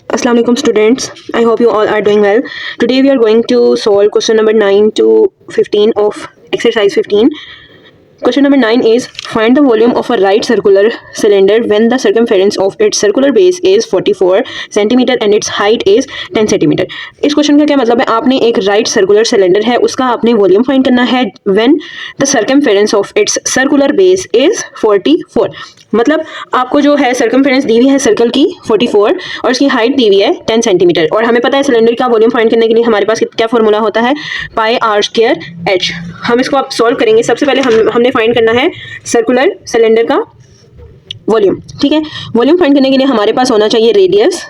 Assalamu alaikum students. I hope you all are doing well. Today we are going to solve question number 9 to 15 of exercise 15. Question number 9 is find the volume of a right circular cylinder when the circumference of its circular base is 44 centimeter and its height is 10 centimeter. इस question का क्या मतलब है, आपने एक right circular cylinder है, उसका आपने वॉल्यूम फाइंड करना है when the circumference of its circular base is 44. मतलब आपको जो है सर्कमफेरेंस दी हुई है सर्कल की 44 और उसकी हाइट दी हुई है 10 सेंटीमीटर. और हमें पता है सिलेंडर का वॉल्यूम फाइंड करने के लिए हमारे पास क्या फॉर्मूला होता है, पाई आर स्क्वायर एच. हम इसको आप सॉल्व करेंगे. सबसे पहले हमने फाइंड करना है सर्कुलर सिलेंडर का वॉल्यूम. ठीक है, वॉल्यूम फाइंड करने के लिए हमारे पास होना चाहिए रेडियस,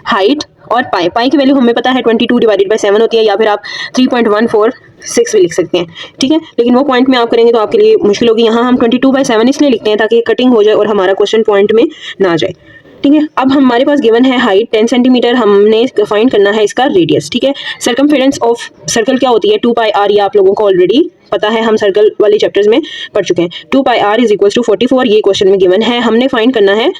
हाइट और पाई. पाई की वैल्यू हमें पता है 22 डिवाइडेड बाय 7 होती है, या फिर आप 3.146 भी लिख सकते हैं. ठीक है, लेकिन वो पॉइंट में आप करेंगे तो आपके लिए मुश्किल होगी. यहाँ हम 22/7 इसलिए लिखते हैं ताकि कटिंग हो जाए और हमारा क्वेश्चन पॉइंट में ना जाए. ठीक है, अब हमारे पास गिवन है हाइट 10 सेंटीमीटर, हमने फाइंड करना है इसका रेडियस. ठीक है, सर्कमफेरेंस ऑफ सर्कल क्या होती है, 2πr. ये आप लोगों को ऑलरेडी पता है, हम सर्कल वाले चैप्टर्स में पढ़ चुके हैं. 2πr is equal to 44. ये क्वेश्चन में गिवन है, हमने फाइंड करना है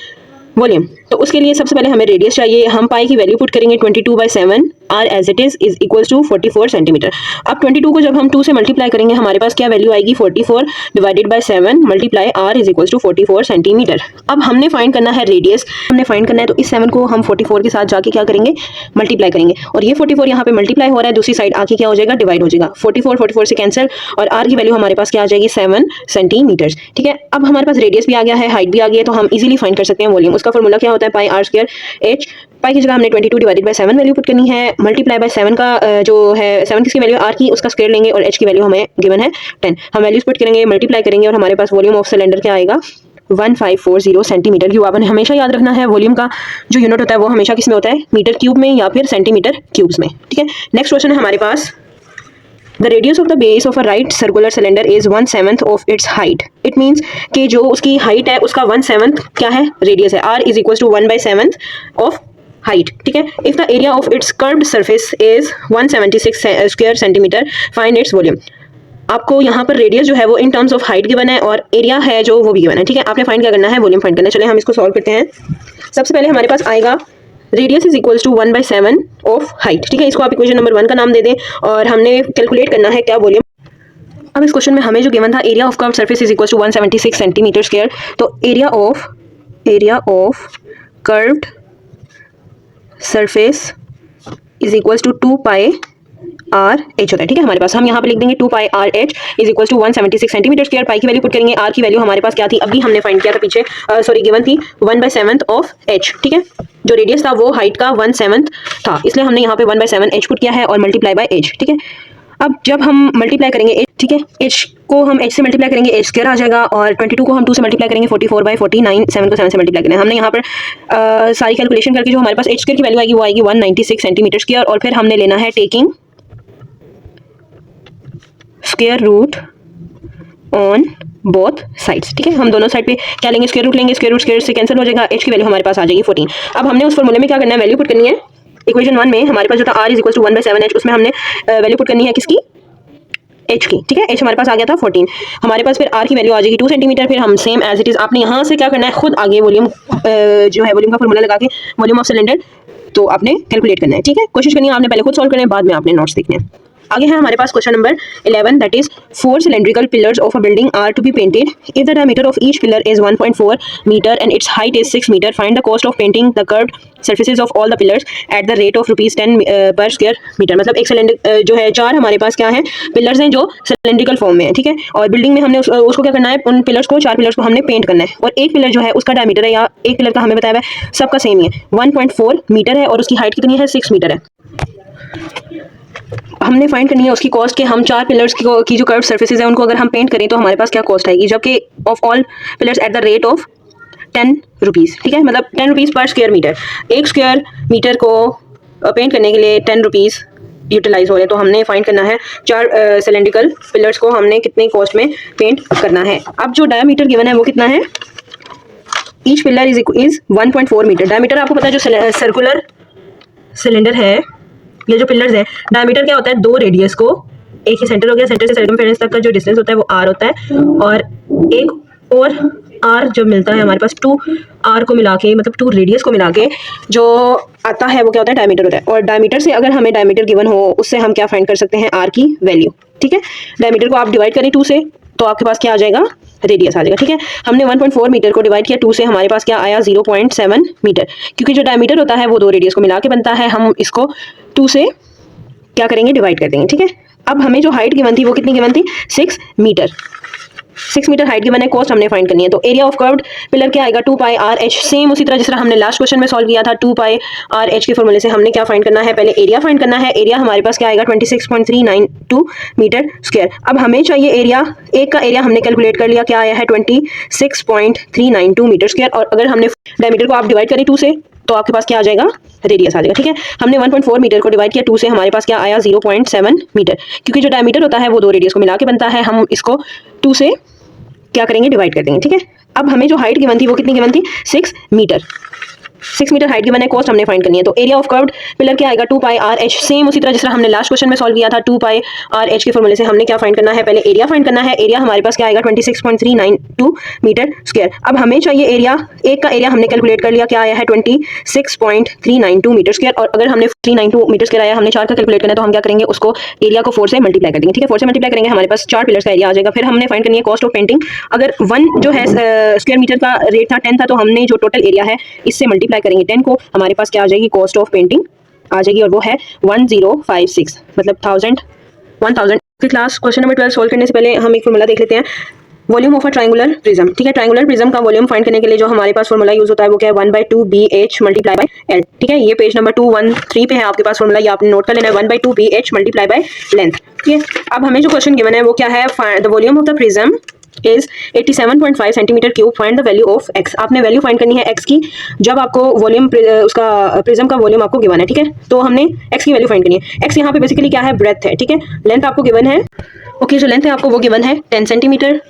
वॉल्यूम. तो उसके लिए सबसे पहले हमें रेडियस चाहिए. हम पाई की वैल्यू पुट करेंगे 22/7, r as it is equals to 44 centimetre. अब 22 को जब हम 2 से मल्टीप्लाई करेंगे हमारे पास क्या वैल्यू आएगी, 44 divided by 7 multiply r is equals to 44 centimetre. अब हमने फाइंड करना है रेडियस, हमने फाइंड करना है, तो इस 7 को हम 44 के साथ जाके क्या करेंगे, मल्टीप्लाई करेंगे. और ये 44 यहाँ पे मल्टीप्लाई हो रहा है, दूसरी साइड आके क्या हो जाएगा, डिवाइड हो जाएगा. 44 से कैंसिल और आर की वैल्यू हमारे पास क्या आ जाएगी, 7 सेंटीमीटर. ठीक है, अब हमारे पास रेडियस भी आ गया है, हाइट भी आ गई है, तो हम इजीली फाइंड कर सकते हैं वॉल्यूम. उसका फॉर्मूला क्या होता है, पाई आर स्क्वायर एच. पाई की जगह हमने 22 डिवाइडेड बाय 7 वैल्यू पुट करनी है, मल्टीप्लाई बाय 7 का जो है 7 किसकी वैल्यू आर की, उसका स्क्वायर लेंगे और एच की वैल्यू हमें गिवन है 10. हम वैल्यूज पुट करेंगे, मल्टीप्लाई करेंगे और हमारे पास वॉल्यूम ऑफ सिलेंडर क्या आएगा, 1540 सेंटीमीटर. क्यूब. आपने हमेशा याद रखना है वॉल्यूम का जो यूनिट होता है वो हमेशा किस में होता है, मीटर क्यूब में या फिर सेंटीमीटर क्यूब्स में. ठीक है, नेक्स्ट क्वेश्चन है हमारे पास, The radius of the base of a right circular cylinder is 1/7 of its height. It means कि जो उसकी हाइट है उसका 1/7 क्या है, रेडियस है. R is equals to 1/7 of height. ठीक है, if the area of its curved surface is 176 square centimeter, find its volume. आपको यहाँ पर रेडियस जो है वो in terms of height given है और एरिया है जो वो भी गिवन है. ठीक है, आपने फाइंड क्या करना है, वॉल्यूम फाइंड करना है. चलिए हम इसको सॉल्व करते हैं. सबसे पहले हमारे पास आएगा radius is equals to 1/7 of height. ठीक है, इसको आप इक्वेशन नंबर 1 का नाम दे दें और हमने कैलकुलेट करना है क्या, वॉल्यूम. अब इस क्वेश्चन में हमें जो गिवन था, area of curved surface is equals to 176 centimetre square. तो area of curved surface is equals to 2πr h होता है. ठीक है, हमारे पास हम यहाँ पे लिख देंगे 2πr h is equals to 176 centimetre square. Pi की वैल्यू पुट करेंगे, आर की वैल्यू हमारे पास क्या थी, अभी हमने फाइंड किया था पीछे, सॉरी गिवन थी 1/7 ऑफ h. ठीक है, जो रेडियस था वो हाइट का 1/7 था, इसलिए हमने यहाँ पे 1/7 h पुट किया है और मल्टीप्लाई बाय h. ठीक है, अब जब हम मल्टीप्लाई करेंगे h, ठीक है, h को हम h से मल्टीप्लाई करेंगे, h स्क्वायर आ जाएगा, और 22 को हम 2 से मल्टीप्लाई करेंगे, 44/49, 7 को 7 से मल्टीप्लाई करेंगे. हमने यहाँ पर सारी कैलकुलेशन करके जो हमारे पास h स्क्वायर की वैल्यू आएगी वो आएगी 196 सेंटीमीटर स्क्वायर. और फिर हमने लेना है taking square root on both sides. ठीक है, हम दोनों साइड पे क्या लेंगे, स्क्वायर रूट लेंगे, स्क्वायर रूट से कैंसिल हो जाएगा, h की वैल्यू हमारे पास आ जाएगी 14. अब हमने उस फॉर्मूले में क्या करना है, वैल्यू पुट करनी है. इक्वेशन 1 में हमारे पास जो था r is equal to 1/7 h, उसमें हमने वैल्यू पुट करनी है किसकी, h की. ठीक है, h हमारे पास आ गया था 14. हमारे पास फिर r की वैल्यू आ जाएगी 2 सेंटीमीटर. फिर हम सेम एज इट इज, आपने यहाँ से क्या करना है, खुद आगे वॉल्यूम जो है वॉल्यूम का फॉर्मूला लगा के वॉल्यूम ऑफ सिलेंडर तो आपने कैलकुलेट करना है. ठीक है, कोशिश करनी है आपने पहले खुद सॉल्व करना है, बाद में आपने नोट्स देखने हैं. आगे है हमारे पास question number 11, that is 4 cylindrical pillars of a building are to be painted. If the diameter of each pillar is 1.4 meter and its height is 6 meter, find the cost of painting the curved surfaces of all the pillars at the rate of ₹10 per square meter. मतलब एक cylinder जो है 4 हमारे पास क्या है, pillars हैं जो सिलेंड्रिकल फॉर्म में है. ठीक है, और बिल्डिंग में हमने उसको क्या करना है, उन पिलर्स को 4 पिलर्स को हमने पेंट करना है. और एक पिलर जो है उसका डायमीटर है, या एक पिलर का हमें बताया है सबका सेम ही है, 1.4 मीटर है और उसकी हाइट कितनी है, 6 मीटर है. हमने फाइंड करनी है उसकी कॉस्ट के हम 4 पिलर्स की जो कर्व सर्फेसेज है उनको अगर हम पेंट करें तो हमारे पास क्या कॉस्ट आएगी, जबकि of all pillars at the rate of 10 rupees. ठीक है, मतलब 10 रुपीज़ पर स्क्वायर मीटर. एक स्क्वायर मीटर को पेंट करने के लिए 10 रुपीज़ यूटिलाइज हो रहे हैं. तो हमने फाइंड करना है 4 सिलेंड्रिकल पिलर्स को हमने कितने कॉस्ट में पेंट करना है. अब जो डायमीटर गिवन है वो कितना है, each pillar is 1.4 metre. Diameter आपको पता है जो सर्कुलर सिलेंडर है, ये जो पिलर्स है, डायमीटर क्या होता है, 2 रेडियस को, एक ही सेंटर हो गया, सेंटर से सर्कमफेरेंस तक का जो डिस्टेंस होता है वो r होता है, और एक और आर जब मिलता है हमारे पास 2r को मिला के, मतलब 2 रेडियस को मिला के जो आता है वो क्या होता है, डायमीटर होता है। और डायमीटर से अगर हमें डायमीटर गिवन हो उससे हम क्या फाइंड कर सकते हैं, आर की वैल्यू। ठीक है, डायमीटर को आप डिवाइड करें 2 से तो आपके पास क्या आ जाएगा, रेडियस आ जाएगा। ठीक है, हमने 1.4 मीटर को डिवाइड किया 2 से, हमारे पास क्या आया 0.7 मीटर। क्योंकि जो डायमीटर होता है वो 2 रेडियस को मिला के बनता है, हम इसको 2 से क्या करेंगे, डिवाइड कर देंगे। ठीक है, अब हमें जो हाइट गिवन थी वो कितनी गिवन थी, 6 मीटर। 6 मीटर हाइट गिवन है, कॉस्ट हमने फाइंड करनी है। तो एरिया ऑफ कर्व्ड पिलर क्या आएगा, 2 पाई आर एच। सेम उसी तरह जिस तरह हमने लास्ट क्वेश्चन में सॉल्व किया था, 2 पाई आर एच के फॉर्मूले से हमने क्या फाइंड करना है, पहले एरिया फाइंड करना है। एरिया हमारे पास क्या आएगा, 26.392 मीटर स्क्वायर। अब हमें चाहिए एरिया, एक का एरिया हमने कैलकुलेट कर लिया, क्या आया है 26.392 मीटर स्क्वायर। और अगर हमने डायमीटर को आप डिवाइड करें 2 से तो आपके पास क्या आ जाएगा, रेडियस आ जाएगा। ठीक है, हमने 1.4 मीटर को डिवाइड किया 2 से, हमारे पास क्या आया 0.7 मीटर। क्योंकि जो डायमीटर होता है वो 2 रेडियस को मिला के बनता है, हम इसको 2 से क्या करेंगे, डिवाइड कर देंगे। ठीक है, अब हमें जो हाइट गिवन थी वो कितनी गिवन थी, 6 मीटर। 6 मीटर हाइट गिवन है, कॉस्ट हमने फाइंड करनी है। तो एरिया ऑफ कर्व्ड पिलर क्या आएगा, 2 पाई आर एच। सेम उसी तरह जिस तरह हमने लास्ट क्वेश्चन में सॉल्व किया था, 2 पाई आर एच के फॉर्मूले से हमने क्या फाइंड करना है, पहले एरिया फाइंड करना है। एरिया हमारे पास क्या आएगा, 26.392 मीटर स्क्वायर। अब हमें चाहिए एरिया, एक का एरिया हमने कैलकुलेट कर लिया, क्या आया है 26.392 मीटर स्क्वायर। और अगर हमने 392 मीटर स्क्वायर आया, हमने 4 का कैलकुलेट करना है, तो हम क्या करेंगे, उसको एरिया को 4 से मल्टीप्लाई कर देंगे। ठीक है, 4 से मल्टीप्लाई करेंगे, हमारे पास 4 पिलर्स का एरिया आ जाएगा। फिर हमने फाइंड करनी है कॉस्ट ऑफ पेंटिंग। अगर 1 जो है स्क्वायर मीटर का रेट था 10 था, तो हमने जो टोटल एरिया है इससे मल्टीप्लाई करेंगे 10 को, हमारे पास क्या आ जाएगी, कॉस्ट ऑफ पेंटिंग आ जाएगी, और वो है 1056, मतलब 1000। क्लास क्वेश्चन नंबर 12 सॉल्व करने से पहले हम एक फॉर्मूला देख लेते हैं, volume of a triangular prism. ठीक है, ट्रायंगुलर प्रिज्म का वॉल्यूम फाइंड करने के लिए जो हमारे पास फॉर्मूला यूज होता है वो क्या है, 1/2 BH मल्टीप्लाई बाय L। ठीक है, ये पेज नंबर 213 पे है आपके पास फॉर्मूला, ये आपने नोट कर लेना है, 1/2 BH मल्टीप्लाई बाय लेंथ। ठीक है, अब हमें जो क्वेश्चन गिवन है वो क्या है, the volume of the prism is 87.5 centimetre cube, find the value of x। आपने वैल्यू फाइंड करनी है x की, जब आपको वॉल्यूम उसका प्रिज्म का वॉल्यूम आपको गिवन है। ठीक है, तो हमने x की वैल्यू फाइंड करनी है। x यहाँ पे बेसिकली क्या है, ब्रेथ है। ठीक है, लेंथ आपको गिवन है, ओके, जो लेंथ है आपको वो गिवन है 10 सेंटीमीटर।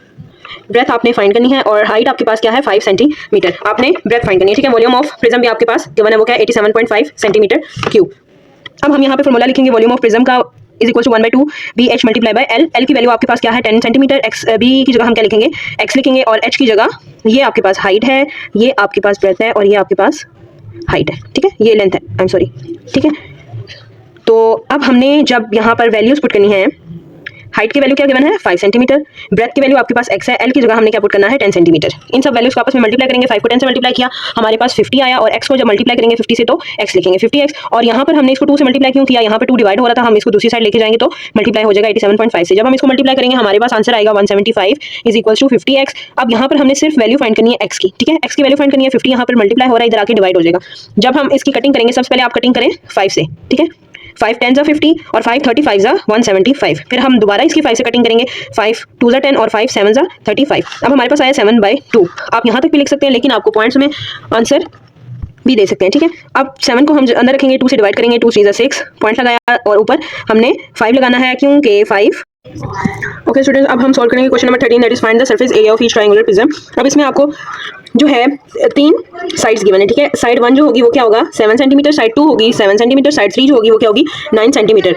ब्रेथ आपने फाइंड करनी है, और हाइट आपके पास क्या है, 5 सेंटीमीटर। आपने ब्रेथ फाइंड करनी है। ठीक है, वॉल्यूम ऑफ प्रिज्म भी आपके पास गिवन है, वो क्या है, 87.5 सेंटीमीटर क्यूब। अब हम यहाँ पे फॉर्मूला लिखेंगे, वॉल्यूम ऑफ प्रिज्म का is equal to 1/2 BH multiply by L। L की वैल्यू आपके पास क्या है, 10 सेंटीमीटर। x B की जगह हम क्या लिखेंगे, x लिखेंगे, और h की जगह ये आपके पास हाइट है, ये आपके पास ब्रेथ है, और ये आपके पास हाइट है। ठीक है, ये लेंथ है, आई एम सॉरी। ठीक है, तो अब हमने जब यहाँ पर वैल्यूज पुट करनी है, हाइट की वैल्यू क्या गिवन है, 5 सेंटीमीटर। ब्रेथ की वैल्यू आपके पास x है, L की जगह हमने क्या पुट करना है, 10 सेंटीमीटर। इन सब वैल्यूज को आपस में मल्टीप्लाई करेंगे, 5 को 10 से मल्टीप्लाई किया, हमारे पास 50 आया, और x को जब मल्टीप्लाई करेंगे 50 से तो x लिखेंगे 50x। और यहाँ पर हमने इसको 2 से मल्टीप्लाई क्यों किया, यहाँ पर 2 डिवाइड हो रहा था, हम इसको दूसरी साइड लेके जाएंगे तो मल्टीप्लाई हो जाएगा 87.5 से। जब हम इसको मल्टीप्लाई करेंगे हमारे पास आंसर आएगा 175 इज इक्वल टू 50x। अब यहाँ पर हमने सिर्फ वैल्यू फाइंड करनी है x की। ठीक है, x की वैल्यू फाइंड करनी है, 50 यहाँ पर मल्टीप्लाई हो रहा है, इधर आके डिवाइड हो जाएगा। जब हम इसकी कटिंग करेंगे, सबसे पहले आप कटिंग करें 5 से। ठीक है, 5 10 50 और 5 35 175। फिर हम दोबारा इसकी 5 से कटिंग करेंगे, 5 2 10 और 5 7 35। अब हमारे पास आया 7/2। आप यहाँ तक भी लिख सकते हैं, लेकिन आपको पॉइंट्स में आंसर भी दे सकते हैं। ठीक है, अब 7 को हम अंदर रखेंगे, 2 से डिवाइड करेंगे, 2 3 6 पॉइंट लगाया, और ऊपर हमने 5 लगाना है, क्योंकि 5। ओके स्टूडेंट्स, अब हम सॉल्व करेंगे question number 13, that is find the surface area of each triangular prism. अब इसमें आपको जो है 3 साइड्स गिवन है। ठीक है, साइड 1 जो होगी वो क्या होगा, 7 सेंटीमीटर, साइड 2 होगी 7 सेंटीमीटर, साइड 3 जो होगी वो क्या होगी, 9 सेंटीमीटर।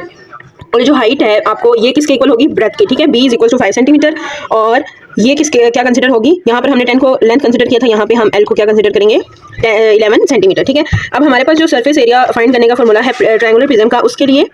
और जो हाइट है आपको ये किसके इक्वल होगी, ब्रेथ की। ठीक है, b is equal to 5 centimetre, और ये किसके क्या कंसिडर होगी, यहाँ पर हमने 10 को लेंथ कंसिडर किया था, यहाँ पे हम l को क्या कंसिडर करेंगे, 11 सेंटीमीटर। ठीक है, अब हमारे पास जो सरफेस एरिया फाइंड करने का फॉर्मूला है ट्रायंगुलर प्रिज्म का, उसके लिए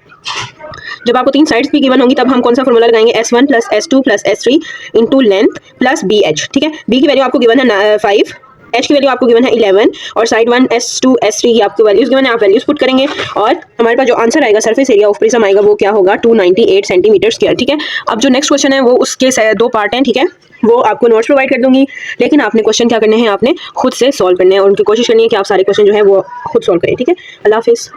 जब आपको 3 साइड्स भी गिवन होंगी तब हम कौन सा फॉर्मूला लगाएंगे, S1 plus S2 plus S3 into length plus BH। ठीक है, b की वैल्यू आपको गिवन है 5, h की वैल्यू आपको गिवन है 11, और साइड 1 S2 S3 की आपको वैल्यूज गिवन है, आप वैल्यूज पुट करेंगे, और हमारे पास जो आंसर आएगा सरफेस एरिया ऑफ प्रिज्म आएगा वो क्या होगा, 298 सेंटीमीटर स्क्वायर। ठीक है, अब जो नेक्स्ट क्वेश्चन है वो उसके 2 पार्ट हैं। ठीक है, वो आपको नोट्स प्रोवाइड कर दूंगी, लेकिन आपने क्वेश्चन क्या करने हैं, आपने खुद से सॉल्व करने हैं, और उनकी कोशिश करनी है कि आप सारे क्वेश्चन जो है वो खुद सॉल्व करें। ठीक है, अल्लाह हाफिज़।